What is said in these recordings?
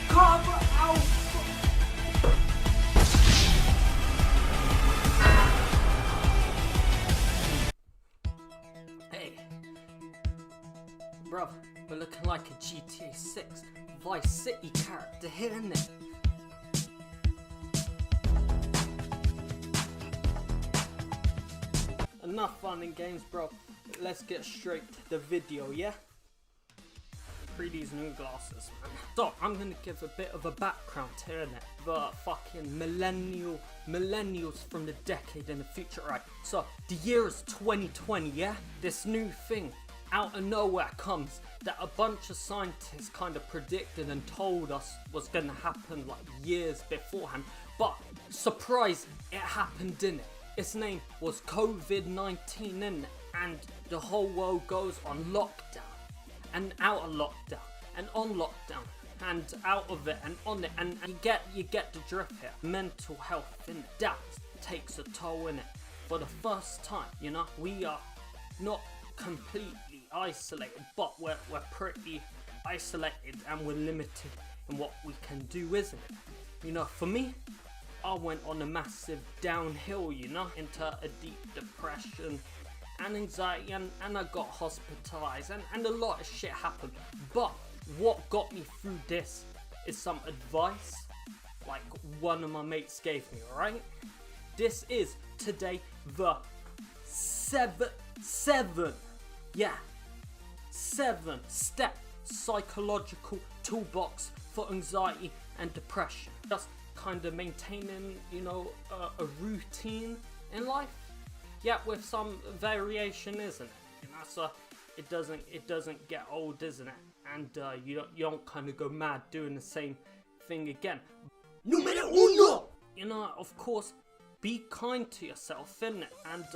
Cover out. Hey, bruv, we're looking like a GTA 6 Vice City character here, innit? Enough fun and games, bro. Let's get straight to the video, yeah? Pre these new glasses, man. So, I'm gonna give a bit of a background here, innit? The fucking millennials from the decade in the future, right? So, the year is 2020, yeah? This new thing out of nowhere comes that a bunch of scientists kind of predicted and told us was gonna happen like years beforehand. But, surprise, it happened, didn't it? Its name was COVID-19, innit? And the whole world goes on lockdown, and out of lockdown, and on lockdown, and out of it, and on it, and you get the drift here. Mental health, innit? That takes a toll, innit? For the first time, you know, we are not completely isolated, but we're pretty isolated, and we're limited in what we can do, isn't it? You know, for me, I went on a massive downhill, you know, into a deep depression and anxiety, and I got hospitalized, and a lot of shit happened. But what got me through this is some advice like one of my mates gave me, alright? This is today the seven step psychological toolbox for anxiety and depression. Just kind of maintaining, you know, a routine in life, yeah, with some variation, isn't it? You know, so it doesn't get old, isn't it? And you don't kind of go mad doing the same thing again. Numero uno. You know, of course, be kind to yourself, innit? And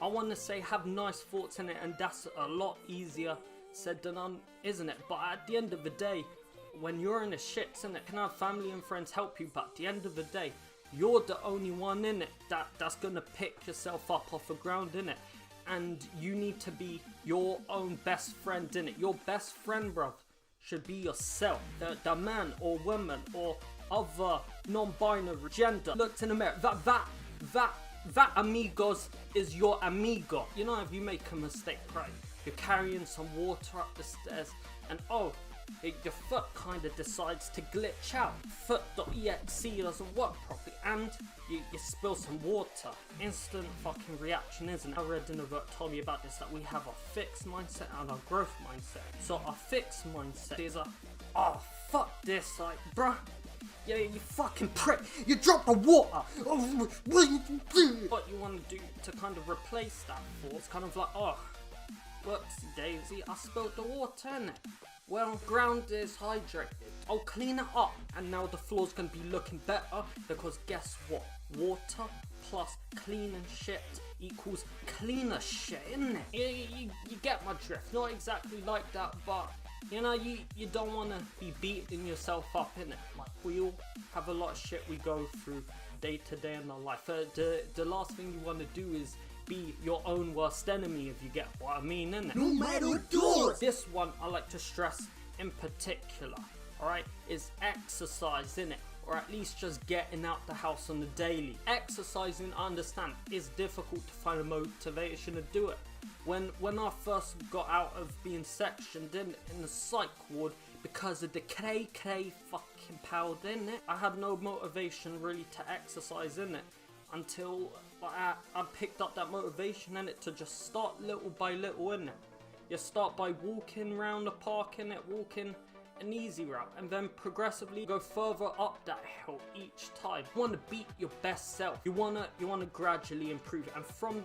I want to say have nice thoughts in it, and that's a lot easier said than done, isn't it? But at the end of the day, when you're in the shits, innit, can have family and friends help you, but at the end of the day, you're the only one in it that's gonna pick yourself up off the ground, innit? And you need to be your own best friend, innit? Your best friend, bruv, should be yourself. The man or woman or other non-binary gender looks in the mirror. That amigos is your amigo. You know, if you make a mistake, right? You're carrying some water up the stairs, and oh, your foot kind of decides to glitch out. Foot.exe doesn't work properly, and you spill some water. Instant fucking reaction, isn't it? I read in a book told me about this, that we have a fixed mindset and a growth mindset. So a fixed mindset is oh fuck this, like, bruh, yeah, you fucking prick, you dropped the water. What you want to do to kind of replace that thought is kind of like, oh, whoopsie daisy, I spilled the water, innit? Well, ground is hydrated. I'll clean it up, and now the floor's gonna be looking better, because guess what? Water plus cleaning shit equals cleaner shit, isn't it? You get my drift. Not exactly like that, but you know, you don't want to be beating yourself up, innit? Like, we all have a lot of shit we go through day to day in our life. The last thing you want to do is be your own worst enemy, if you get what I mean, innit? No matter what. This one I like to stress in particular, alright, is exercise, innit? Or at least just getting out the house on the daily. Exercising, I understand, is difficult to find a motivation to do it. When I first got out of being sectioned in the psych ward because of the cray fucking powder, innit? I had no motivation really to exercise, innit? Until I picked up that motivation in it to just start little by little, innit? You start by walking around the park, innit? Walking an easy route, and then progressively go further up that hill each time. You want to beat your best self. You want to gradually improve, and from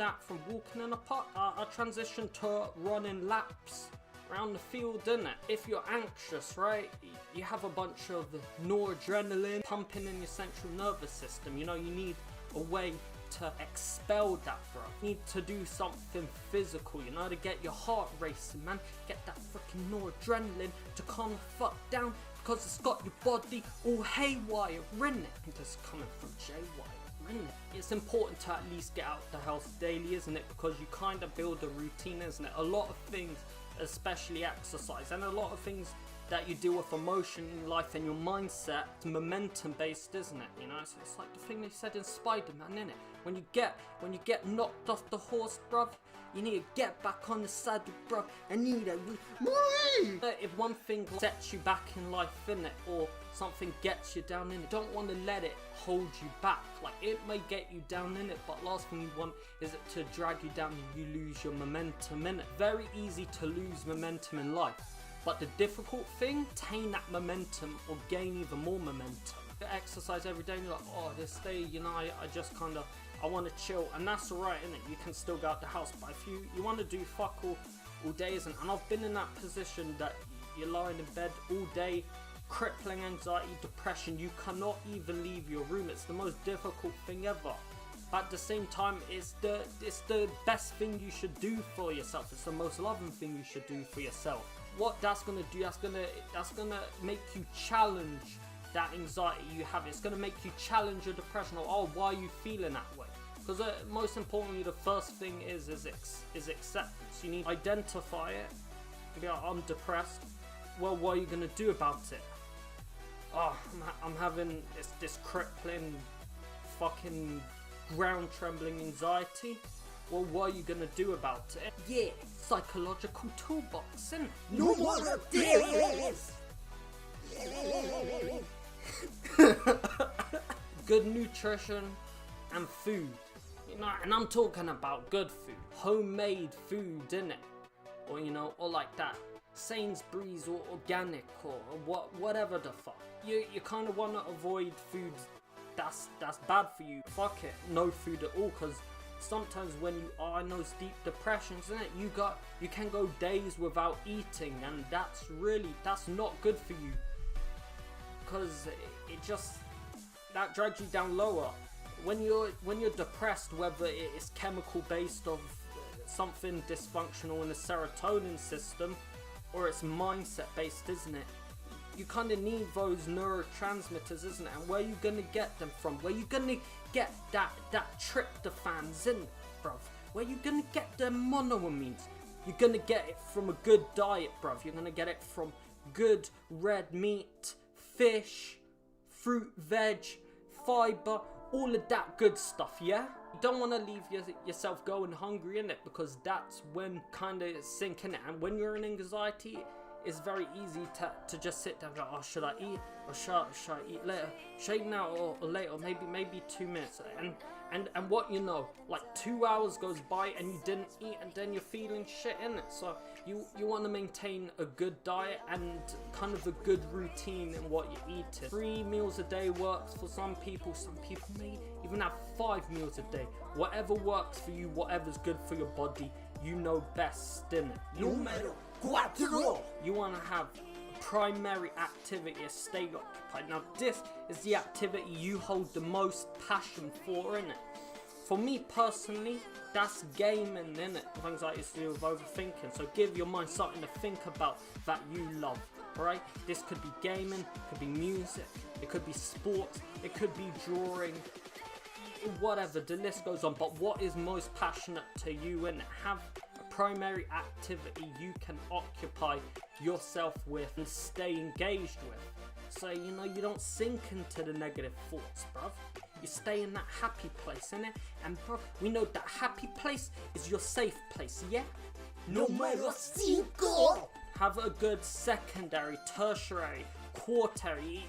walking in the park, I transitioned to running laps around the field, innit? If you're anxious, right, you have a bunch of noradrenaline pumping in your central nervous system. You know, you need a way to expel that, bro. You need to do something physical, you know, to get your heart racing, man. Get that freaking noradrenaline to calm the fuck down, because it's got your body all haywire, innit? This coming from J-Wire, innit? It's important to at least get out the house daily, isn't it? Because you kind of build a routine, isn't it? A lot of things especially exercise, and a lot of things that you deal with emotion in life and your mindset. It's momentum based, isn't it? You know, it's like the thing they said in Spider-Man, innit? When you get knocked off the horse, bruv, you need to get back on the saddle, bruv, and you need to if one thing sets you back in life, innit, or something gets you down in it, don't want to let it hold you back. Like, it may get you down in it, but last thing you want is it to drag you down and you lose your momentum in it. Very easy to lose momentum in life, but the difficult thing, attain that momentum or gain even more momentum. You exercise every day and you're like, oh, this day, you know, I just kind of, I want to chill, and that's alright, innit? You can still go out the house, but if you want to do fuck all day, isn't? And I've been in that position that you're lying in bed all day, crippling anxiety, depression, you cannot even leave your room. It's the most difficult thing ever. At the same time, it's the best thing you should do for yourself. It's the most loving thing you should do for yourself. What that's gonna do, that's gonna make you challenge that anxiety you have. It's gonna make you challenge your depression, or oh, why are you feeling that way? Because most importantly, the first thing is acceptance. You need to identify it. Be like, I'm depressed. Well, what are you gonna do about it? Oh, I'm having this crippling, fucking ground trembling anxiety. Well, what are you gonna do about it? Yeah, psychological toolbox, innit? No more of this! Good nutrition and food, you know, and I'm talking about good food, homemade food, innit? Or, you know, or like that Sainsbury's or organic or whatever the fuck. You kind of want to avoid food that's bad for you. Fuck it, no food at all, because sometimes when you are in those deep depressions, innit, you can go days without eating, and that's not good for you, because that drags you down lower. When you're depressed, whether it's chemical based of something dysfunctional in the serotonin system, or it's mindset based, isn't it? You kind of need those neurotransmitters, isn't it? And where are you gonna get them from? Where are you gonna get that tryptophans in, bruv? Where are you gonna get the monoamines? You're gonna get it from a good diet, bruv. You're gonna get it from good red meat, fish, fruit, veg, fiber, all of that good stuff, yeah? You don't want to leave yourself going hungry, in it, because that's when kind of sinking it. And when you're in anxiety, it's very easy to just sit down and go, oh, should I eat, or should I eat later? Should I eat now or later? Maybe 2 minutes. And what you know, like 2 hours goes by and you didn't eat, and then you're feeling shit, in it. So you want to maintain a good diet and kind of a good routine in what you eat. 3 meals a day works for some people. Some people may even have 5 meals a day. Whatever works for you, whatever's good for your body, you know best, innit? Numero 4. You want to have primary activity to stay occupied. Now this is the activity you hold the most passion for, innit? For me personally, that's gaming, innit? With anxiety to do with overthinking. So give your mind something to think about that you love, alright? This could be gaming, it could be music, it could be sports, it could be drawing, whatever, the list goes on. But what is most passionate to you, innit? Have a primary activity you can occupy yourself with and stay engaged with. So, you know, you don't sink into the negative thoughts, bruv. You stay in that happy place, innit? And bruv, we know that happy place is your safe place, yeah? Numero 5. Have a good secondary, tertiary, quaternary,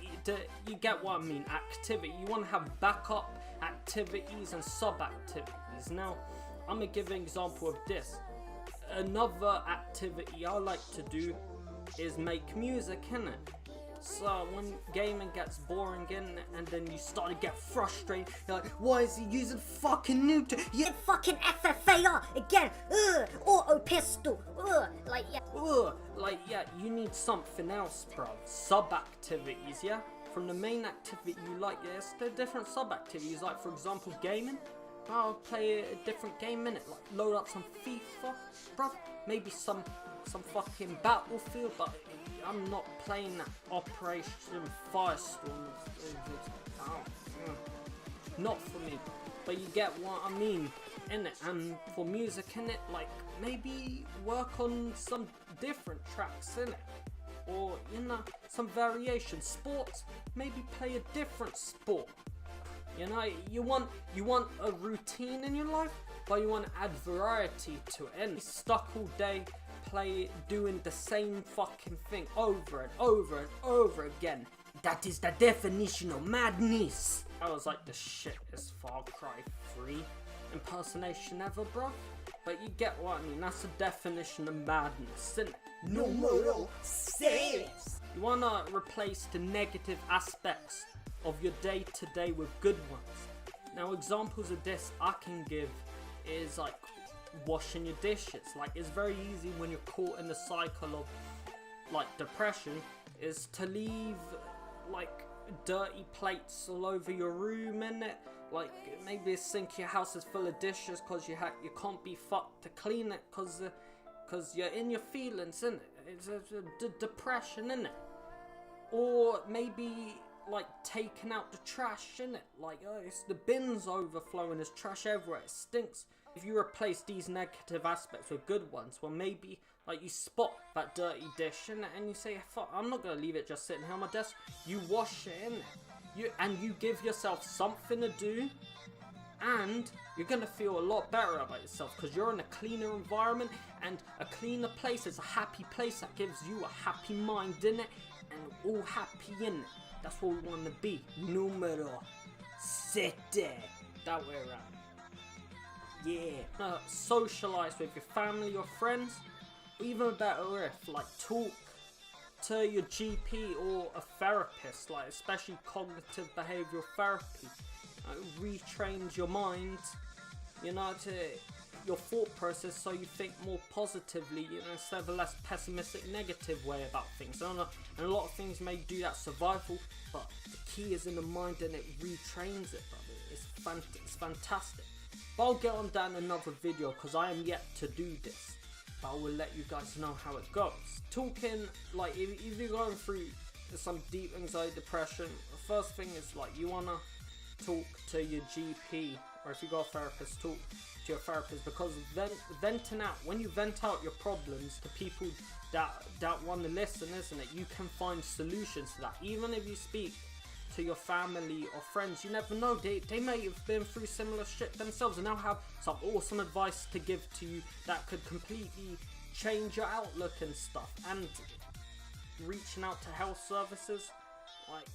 you get what I mean, activity. You want to have backup activities and sub-activities. Now, I'm going to give an example of this. Another activity I like to do is make music, innit? So when gaming gets boring, and then you start to get frustrated, you're like, why is he using fucking neuter? You fucking FFAR again. Auto pistol. Yeah, you need something else, bro. Sub-activities, yeah? From the main activity you like, yes, there are different sub-activities. Like, for example, gaming. I'll play a different game, innit? Like, load up some FIFA, bro. Maybe some fucking Battlefield, but I'm not playing that Operation Firestorm. Not for me. But you get what I mean. innit? And for music, innit, like maybe work on some different tracks, innit? Or, you know, some variation. Sports, maybe play a different sport. You know, you want a routine in your life, but you want to add variety to it. And stuck all day doing the same fucking thing over and over and over again. That is the definition of madness. That was like the shittest Far Cry 3 impersonation ever, bro. But you get what I mean. That's the definition of madness, isn't it? Numero 6. You wanna replace the negative aspects of your day-to-day with good ones. Now, examples of this I can give is like washing your dishes. Like, it's very easy when you're caught in the cycle of like depression, is to leave like dirty plates all over your room, innit? Like, maybe a sink in your house is full of dishes because you can't be fucked to clean it because you're in your feelings, innit? It's a depression, innit? Or maybe like taking out the trash, innit? Like, oh, it's the bin's overflowing, there's trash everywhere, it stinks. If you replace these negative aspects with good ones, well, maybe like you spot that dirty dish, innit? And you say, fuck, I'm not gonna leave it just sitting here on my desk. You wash it, innit? And you give yourself something to do, and you're gonna feel a lot better about yourself because you're in a cleaner environment, and a cleaner place is a happy place that gives you a happy mind, innit? And all happy, innit? That's what we want to be. Numero 7. That way around. Yeah. Socialize with your family or friends. Or even better if, like, talk to your GP or a therapist, like especially cognitive behavioral therapy. Retrains your mind, you know, to your thought process so you think more positively, you know, instead of a less pessimistic, negative way about things. And a lot of things may do that survival, but the key is in the mind and it retrains it, brother. It's fantastic. But I'll get on that in another video because I am yet to do this. But I will let you guys know how it goes. Talking, like, if you're going through some deep anxiety, depression, the first thing is, like, you want to talk to your GP, or if you got a therapist, talk to your therapist, because venting out, when you vent out your problems to people that want to listen, isn't it, you can find solutions to that. Even if you speak to your family or friends, you never know, they may have been through similar shit themselves and now have some awesome advice to give to you that could completely change your outlook and stuff. And reaching out to health services, like,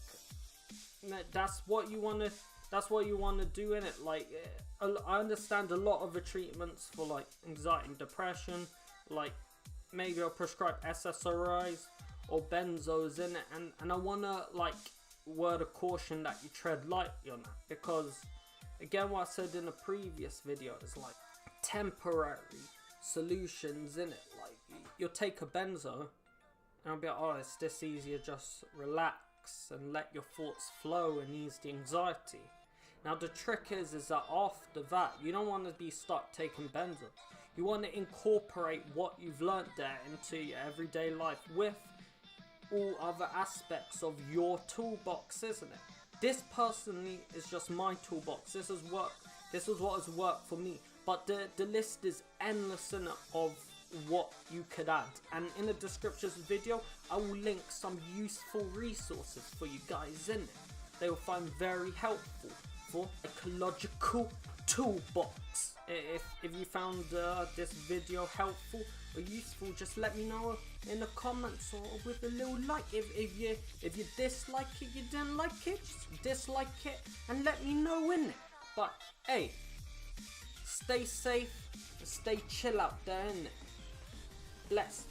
that's what you want to do, in it. Like, I understand a lot of the treatments for like anxiety and depression, like maybe I'll prescribe SSRIs or benzos in it, and I want to like word of caution that you tread lightly on that, because again, what I said in a previous video is like temporary solutions in it. Like, you'll take a benzo and I'll be like, oh, it's this easier, just relax and let your thoughts flow and ease the anxiety. Now the trick is that after that, you don't want to be stuck taking benzos. You want to incorporate what you've learned there into your everyday life with all other aspects of your toolbox, isn't it? This personally is just my toolbox. This is what has worked for me. But the list is endless in it of what you could add. And in the description of the video, I will link some useful resources for you guys in it. They will find very helpful for ecological toolbox. If you found this video helpful or useful, just let me know in the comments or with a little like. If you dislike it, you didn't like it, just dislike it and let me know in it. But hey, stay safe and stay chill out there, innit? Bless.